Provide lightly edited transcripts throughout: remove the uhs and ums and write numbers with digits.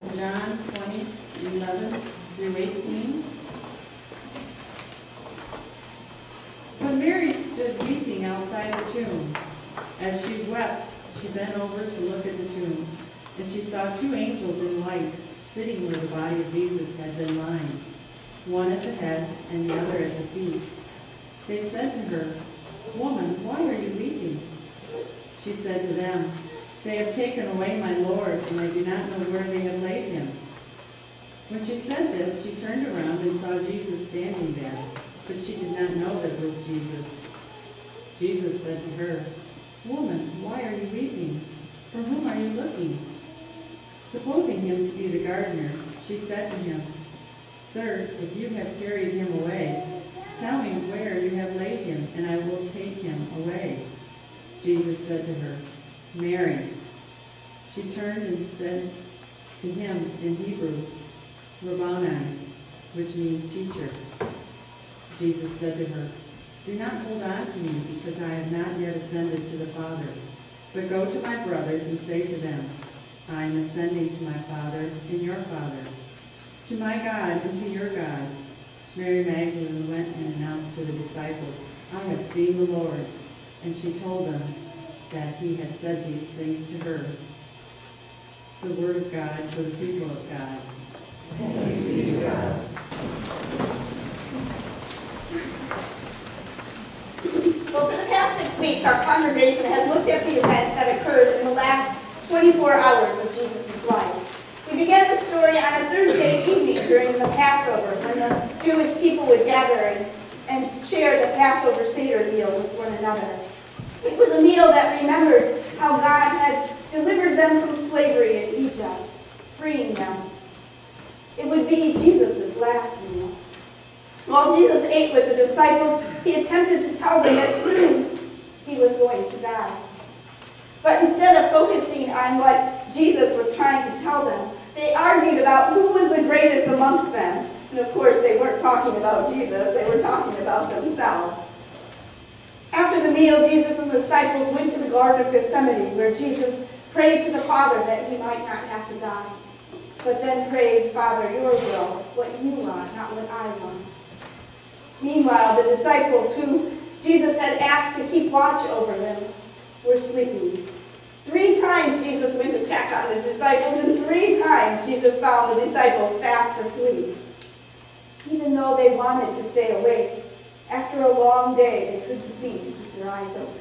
John 20:11 through 18. When Mary stood weeping outside the tomb, as she wept, she bent over to look at the tomb, and she saw two angels in white sitting where the body of Jesus had been lying, one at the head and the other at the feet. They said to her, "Woman, why are you weeping?" She said to them, "They have taken away my Lord, and I do not know where they have laid him." When she said this, she turned around and saw Jesus standing there, but she did not know that it was Jesus. Jesus said to her, "Woman, why are you weeping? For whom are you looking?" Supposing him to be the gardener, she said to him, "Sir, if you have carried him away, tell me where you have laid him, and I will take him away." Jesus said to her, "Mary." She turned and said to him in Hebrew, "Rabboni," which means teacher. Jesus said to her, "Do not hold on to me, because I have not yet ascended to the Father. But go to my brothers and say to them, I am ascending to my Father and your Father, to my God and to your God." Mary Magdalene went and announced to the disciples, "I have seen the Lord." And she told them that he had said these things to her. It's the word of God for the people of God. Thanks be to God. Well, for the past 6 weeks, our congregation has looked at the events that occurred in the last 24 hours of Jesus' life. We began the story on a Thursday evening during the Passover, when the Jewish people would gather and share the Passover Seder meal with one another. It was a meal that remembered how God had delivered them from slavery in Egypt, freeing them. It would be Jesus' last meal. While Jesus ate with the disciples, he attempted to tell them that soon he was going to die. But instead of focusing on what Jesus was trying to tell them, they argued about who was the greatest amongst them. And of course, they weren't talking about Jesus, they were talking about themselves. After the meal, Jesus and the disciples went to the Garden of Gethsemane, where Jesus prayed to the Father that he might not have to die, but then prayed, "Father, your will, what you want, not what I want." Meanwhile, the disciples who Jesus had asked to keep watch over them were sleeping. 3 times Jesus went to check on the disciples, and 3 times Jesus found the disciples fast asleep. Even though they wanted to stay awake, after a long day, they couldn't seem to keep their eyes open.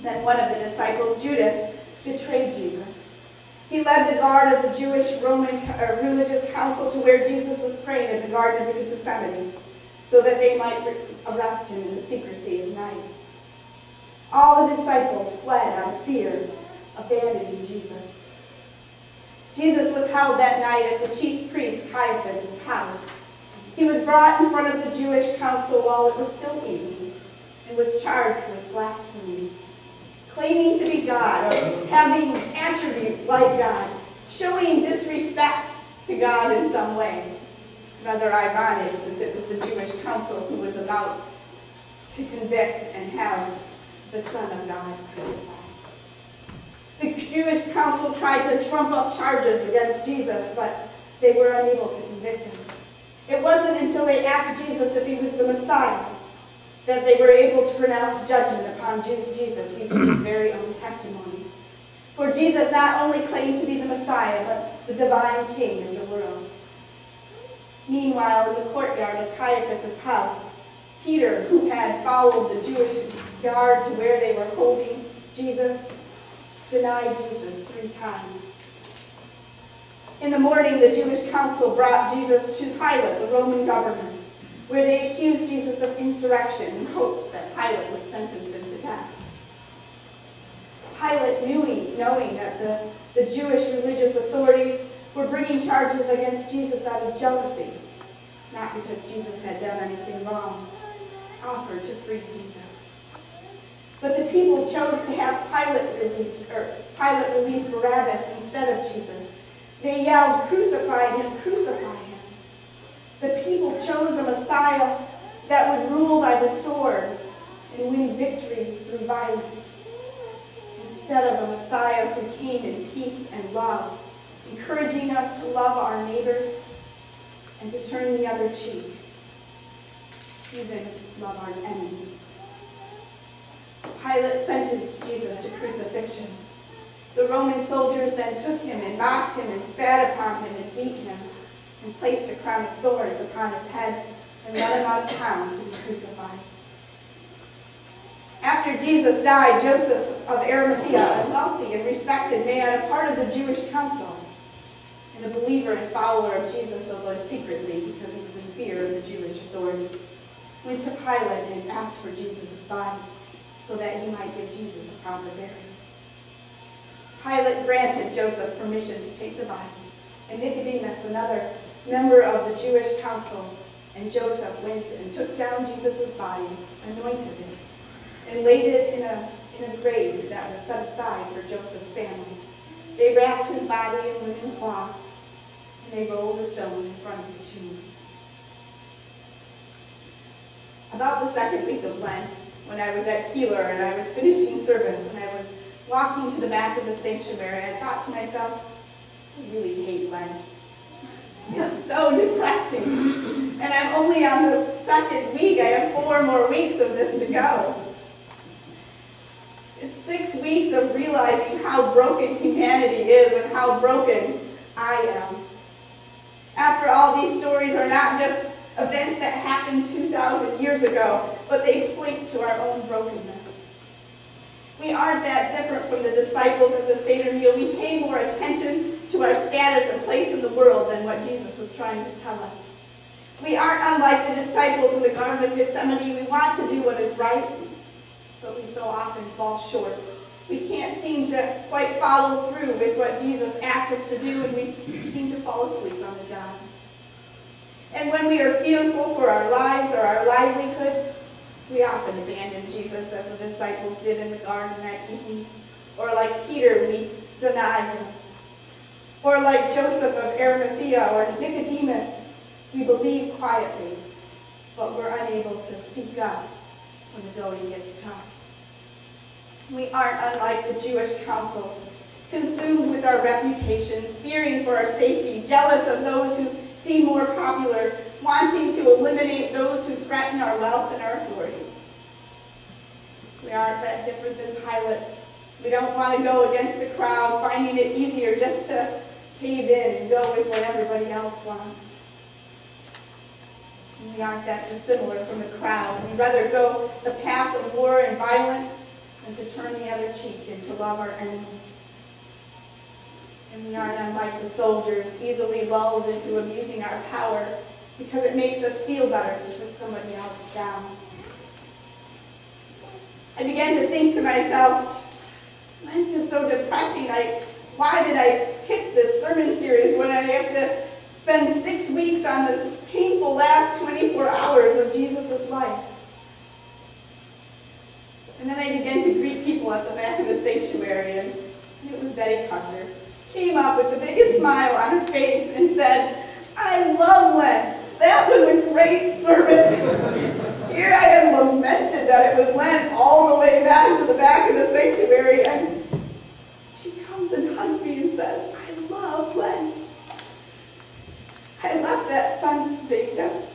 Then one of the disciples, Judas, betrayed Jesus. He led the guard of the Jewish Roman religious council to where Jesus was praying in the Garden of Gethsemane, so that they might arrest him in the secrecy of night. All the disciples fled out of fear, abandoning Jesus. Jesus was held that night at the chief priest Caiaphas' house. He was brought in front of the Jewish council while it was still evening and was charged with blasphemy, claiming to be God or having attributes like God, showing disrespect to God in some way. Rather ironic, since it was the Jewish council who was about to convict and have the Son of God crucified. The Jewish council tried to trump up charges against Jesus, but they were unable to convict him. It wasn't until they asked Jesus if he was the Messiah that they were able to pronounce judgment upon Jesus using his very own testimony. For Jesus not only claimed to be the Messiah, but the divine King of the world. Meanwhile, in the courtyard of Caiaphas' house, Peter, who had followed the Jewish guard to where they were holding Jesus, denied Jesus 3 times. In the morning, the Jewish council brought Jesus to Pilate, the Roman governor, where they accused Jesus of insurrection in hopes that Pilate would sentence him to death. Pilate, knowing that the Jewish religious authorities were bringing charges against Jesus out of jealousy, not because Jesus had done anything wrong, offered to free Jesus. But the people chose to have Pilate release Barabbas instead of Jesus. They yelled, "Crucify him, crucify him." The people chose a Messiah that would rule by the sword and win victory through violence, instead of a Messiah who came in peace and love encouraging us to love our neighbors and to turn the other cheek, even love our enemies. Pilate sentenced Jesus to crucifixion. The Roman soldiers then took him and mocked him and spat upon him and beat him and placed a crown of thorns upon his head and led him out of town to be crucified. After Jesus died, Joseph of Arimathea, a wealthy and respected man, a part of the Jewish council, and a believer and follower of Jesus, although secretly because he was in fear of the Jewish authorities, went to Pilate and asked for Jesus' body so that he might give Jesus a proper burial. Pilate granted Joseph permission to take the body, and Nicodemus, another member of the Jewish council, and Joseph went and took down Jesus' body, anointed it, and laid it in a grave that was set aside for Joseph's family. They wrapped his body in linen cloth, and they rolled a stone in front of the tomb. About the second week of Lent, when I was at Keeler and I was finishing service and I was walking to the back of the sanctuary, I thought to myself, I really hate Lent. It's so depressing. And I'm only on the second week. I have 4 more weeks of this to go. It's 6 weeks of realizing how broken humanity is and how broken I am. After all, these stories are not just events that happened 2,000 years ago, but they point to our own brokenness. We aren't that different from the disciples at the Seder meal. We pay more attention to our status and place in the world than what Jesus was trying to tell us. We aren't unlike the disciples in the Garden of Gethsemane. We want to do what is right, but we so often fall short. We can't seem to quite follow through with what Jesus asks us to do, and we seem to fall asleep on the job. And when we are fearful for our lives or our livelihood, we often abandon Jesus as the disciples did in the garden that evening. Or like Peter, we deny him. Or like Joseph of Arimathea or Nicodemus, we believe quietly, but we're unable to speak up when the going gets tough. We aren't unlike the Jewish council, consumed with our reputations, fearing for our safety, jealous of those who seem more popular, wanting to eliminate those who threaten our wealth and our authority. We aren't that different than Pilate. We don't want to go against the crowd, finding it easier just to cave in and go with what everybody else wants. And we aren't that dissimilar from the crowd. We'd rather go the path of war and violence than to turn the other cheek and to love our enemies. And we aren't unlike the soldiers, easily lulled into abusing our power because it makes us feel better to put somebody else down. I began to think to myself, Lent is so depressing. Why did I pick this sermon series when I have to spend 6 weeks on this painful last 24 hours of Jesus' life? And then I began to greet people at the back of the sanctuary, and it was Betty Custer. Came up with the biggest smile on her face and said, I love Lent. That was a great sermon. Here I had lamented that it was Lent all the way back to the back of the sanctuary, and she comes and hugs me and says, I love Lent. I left that Sunday just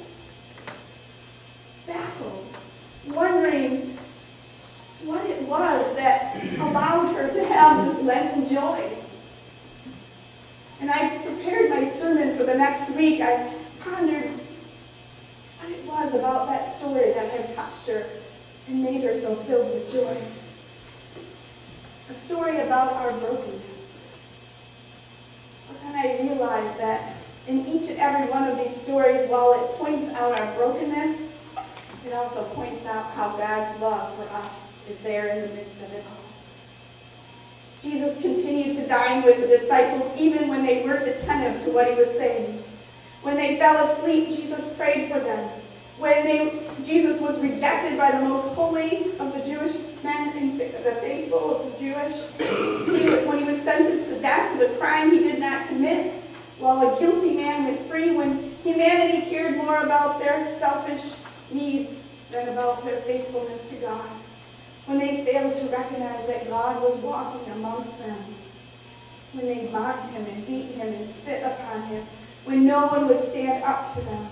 baffled, wondering what it was that allowed her to have this Lenten joy. And I prepared my sermon for the next week. I pondered what it was about that story that had touched her and made her so filled with joy. A story about our brokenness. But then I realized that in each and every one of these stories, while it points out our brokenness, it also points out how God's love for us is there in the midst of it all. Jesus continued to dine with the disciples even when they weren't attentive to what he was saying. When they fell asleep, Jesus prayed for them. When Jesus was rejected by the most holy of the Jewish men, and the faithful of the Jewish, when he was sentenced to death for the crime he did not commit, while a guilty man went free, when humanity cared more about their selfish needs than about their faithfulness to God, when they failed to recognize that God was walking amongst them. when they mocked him and beat him and spit upon him, when no one would stand up to them,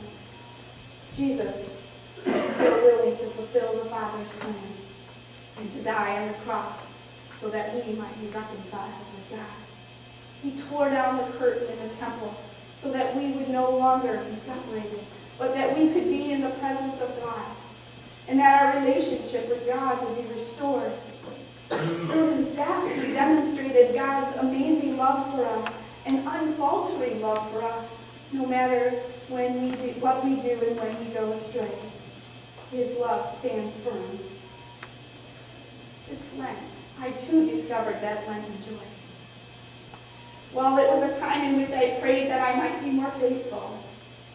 Jesus was still willing to fulfill the Father's plan and to die on the cross so that we might be reconciled with God. He tore down the curtain in the temple so that we would no longer be separated, but that we could be in the presence of God, and that our relationship with God would be restored. Through his death, he demonstrated God's amazing love for us and unfaltering love for us, no matter what we do and when we go astray. His love stands firm. This Lent, I too discovered that Lenten joy. While it was a time in which I prayed that I might be more faithful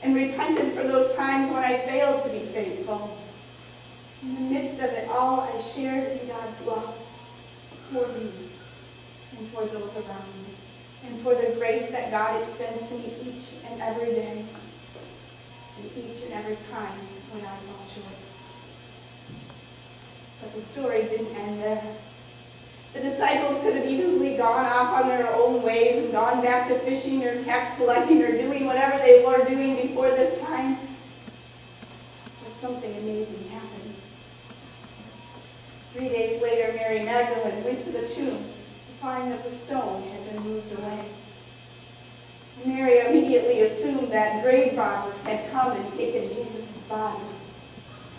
and repented for those times when I failed to be faithful, in the midst of it all, I shared in God's love for me and for those around me, and for the grace that God extends to me each and every day, and each and every time when I fall short. But the story didn't end there. The disciples could have easily gone off on their own ways and gone back to fishing or tax collecting or doing whatever they were doing before this time. But something amazing happens. 3 days later, Mary Magdalene went to the tomb to find that the stone had been moved away. Mary immediately assumed that grave robbers had come and taken Jesus' body.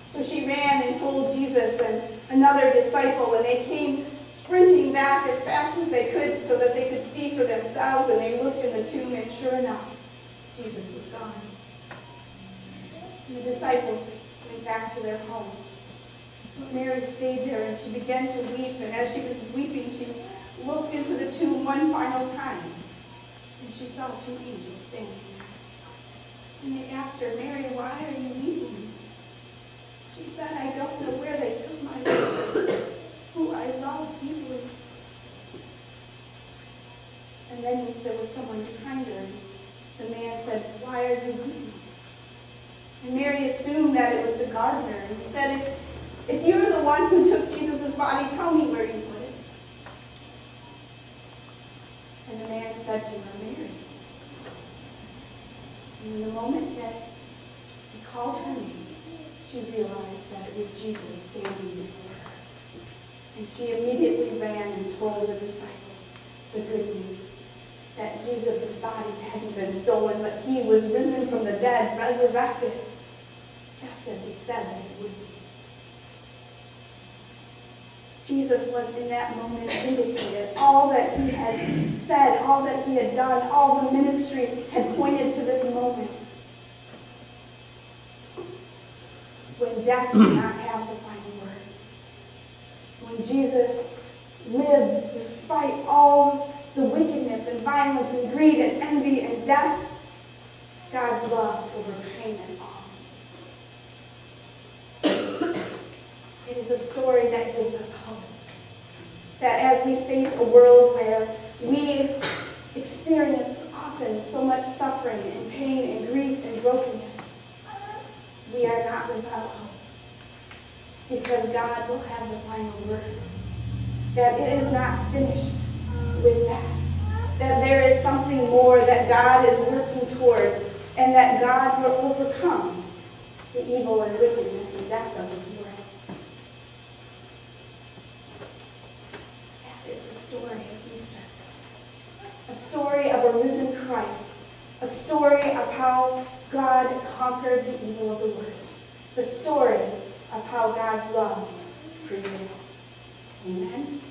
So she ran and told Jesus and another disciple, and they came sprinting back as fast as they could so that they could see for themselves, and they looked in the tomb, and sure enough, Jesus was gone. And the disciples went back to their homes. But Mary stayed there, and she began to weep, and as she was weeping, she looked into the tomb one final time, and she saw 2 angels standing there. And they asked her, "Mary, why are you weeping?" She said, "I don't know where they took my Lord, who I love deeply." And then there was someone behind her, and the man said, "Why are you weeping?" And Mary assumed that it was the gardener, and he said, if you're the one who took Jesus' body, tell me where you put it." And the man said to her, "Mary." And in the moment that he called her name, she realized that it was Jesus standing before her. And she immediately ran and told the disciples the good news, that Jesus' body hadn't been stolen, but he was risen from the dead, resurrected, just as he said that he would be. Jesus was in that moment vindicated. All that he had said, all that he had done, all the ministry had pointed to this moment when death did not have the final word. When Jesus lived despite all the wickedness and violence and greed and envy and death, God's love overcame it all. It is a story that gives us hope. That as we face a world where we experience often so much suffering and pain and grief and brokenness, we are not without hope. Because God will have the final word. That it is not finished with that. That there is something more that God is working towards, and that God will overcome the evil and wickedness and death of this world. That is the story of Easter. A story of a risen Christ. A story of how God conquered the evil of the world. The story of how God's love prevailed. Amen?